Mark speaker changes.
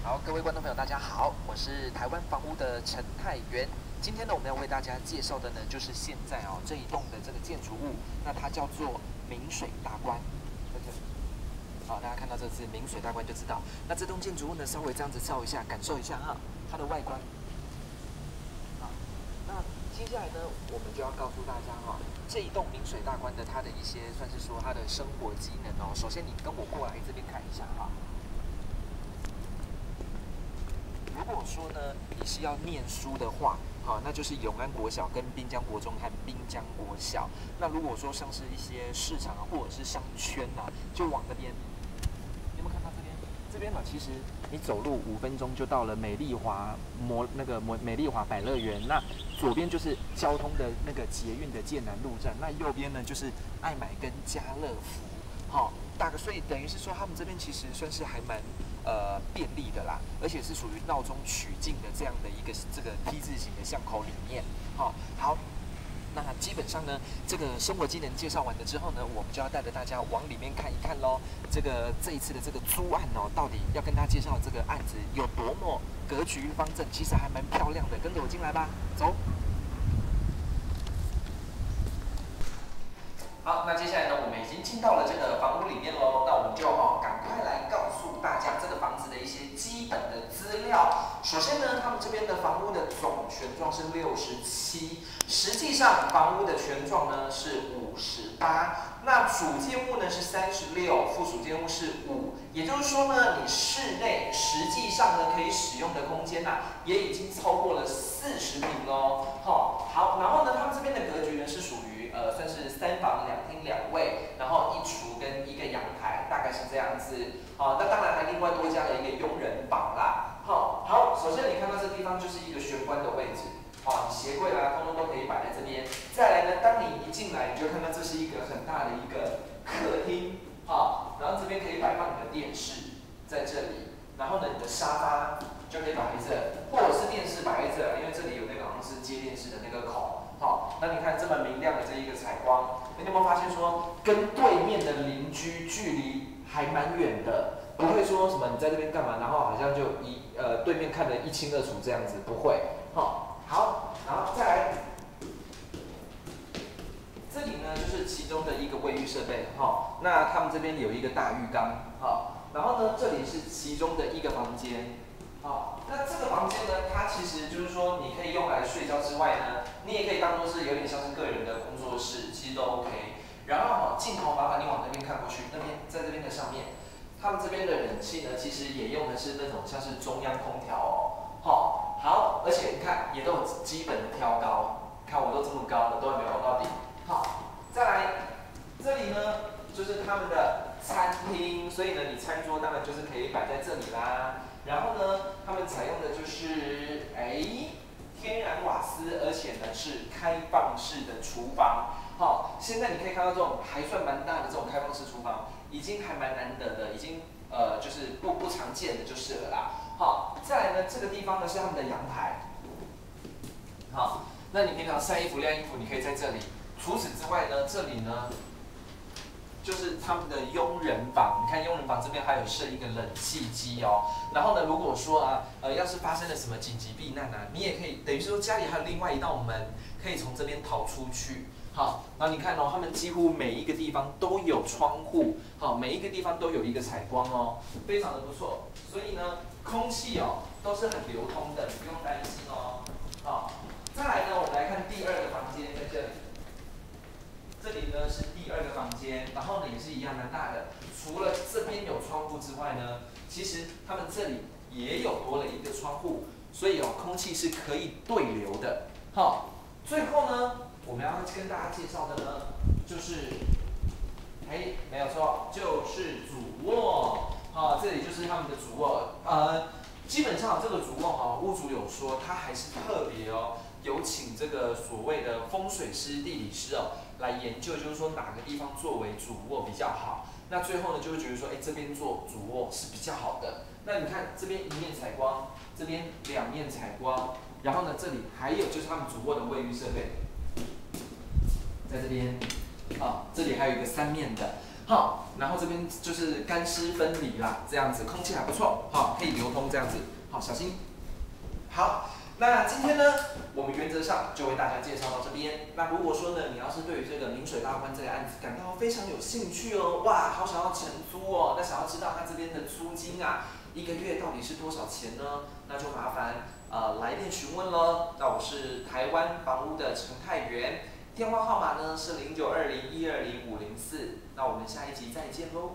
Speaker 1: 好，各位观众朋友，大家好，我是台湾房屋的陈泰元。今天呢，我们要为大家介绍的呢，就是现在这一栋的这个建筑物，那它叫做明水大观，在这里。好，大家看到这个字“明水大观”就知道。那这栋建筑物呢，稍微这样子照一下，感受一下它的外观。好，那接下来呢，我们就要告诉大家这一栋明水大观的它的一些算是说它的生活机能哦。首先，你跟我过来这边看一下如果说呢，你是要念书的话，那就是永安国小、跟滨江国中和滨江国小。那如果说像是一些市场或者是商圈就往那边。有没有看到这边？这边其实你走路5分钟就到了美丽华美丽华百乐园。那左边就是交通的那个捷运的剑南路站，那右边呢就是爱买跟家乐福。所以等于是说他们这边其实算是还蛮便利的啦，而且是属于闹中取静的这样的一个这个 T 字形的巷口里面。好，那基本上呢，这个生活机能介绍完了之后呢，我们就要带着大家往里面看一看喽。这一次的这个租案到底要跟大家介绍这个案子有多么格局方正，其实还蛮漂亮的。跟着我进来吧，走。好，那接下来呢，我们已经进到了这个房屋里面喽。那我们就赶快来告诉大家这个房子的一些基本的资料。首先呢，他们这边的房屋的总权状是67，实际上房屋的权状呢是58。那主建物呢是36，附属建物是5。也就是说呢，你室内实际上呢可以使用的空间也已经超过了40平喽。好，然后呢，他们这边的格局呢是属于算是3房2厅2卫，然后1厨跟1个阳台，大概是这样子。那当然还另外多加了一个佣人房啦。好，首先你看到这地方就是一个玄关的位置，你鞋柜通通都可以摆在这边。再来呢，当你一进来，你就看到这是一个很大的一个客厅，然后这边可以摆放你的电视在这里，然后呢，你的沙发就可以摆在这，或者是电视摆在这，因为这里有那个好像是接电视的那个口。那你看这么明亮的这一个采光，你有没有发现说跟对面的邻居距离还蛮远的？不会说什么你在这边干嘛，然后好像就对面看得一清二楚这样子，不会。好，然后再来，这里呢就是其中的一个卫浴设备。那他们这边有一个大浴缸。然后呢，这里是其中的一个房间。那这个房间呢，它其实就是说，你可以用来睡觉之外呢，你也可以当做是有点像是个人的工作室，其实都 OK。然后镜头麻烦你往那边看过去，那边在这边的上面，他们这边的冷气呢，其实也用的是那种像是中央空调哦。好，而且你看也都有基本的挑高，看我都这么高了，都还没有往到底。好，再来这里呢，就是他们的餐厅，所以呢，你餐桌当然就是可以摆在这里啦。然后呢，他们采用的就是天然瓦斯，而且呢是开放式的厨房。现在你可以看到这种还算蛮大的这种开放式厨房，已经还蛮难得的，已经就是不常见的就是了啦。再来呢，这个地方呢是他们的阳台。那你平常晒衣服、晾衣服，你可以在这里。除此之外呢，这里呢就是他们的佣人房，你看佣人房这边还有设一个冷气机哦。然后呢，如果说要是发生了什么紧急避难你也可以，等于说家里还有另外一道门，可以从这边逃出去。然后你看他们几乎每一个地方都有窗户，每一个地方都有一个采光哦，非常的不错。所以呢，空气都是很流通的，你不用担心哦。再来呢，我们来看第2个房间，在这里。这里呢是第2个房间，然后呢也是一样蛮大的。除了这边有窗户之外呢，其实他们这里也有多了一个窗户，所以空气是可以对流的。最后呢，我们要跟大家介绍的呢，就是没有错，就是主卧。这里就是他们的主卧。基本上这个主卧屋主有说他还是特别有请这个所谓的风水师、地理师来研究，就是说哪个地方作为主卧比较好。那最后呢，就会觉得说，这边做主卧是比较好的。那你看这边一面采光，这边2面采光，然后呢，这里还有就是他们主卧的卫浴设备，在这边，这里还有一个3面的。好，然后这边就是干湿分离啦，这样子空气还不错，好，可以流通这样子，好，小心。好，那今天呢，我们原则上就为大家介绍到这边。那如果说呢，你要是对于这个明水大观这个案子感到非常有兴趣哦，哇，好想要承租哦，那想要知道它这边的租金啊，一个月到底是多少钱呢？那就麻烦来电询问喽。那我是台湾房屋的陈泰元，电话号码呢是0920120504。那我们下一集再见喽。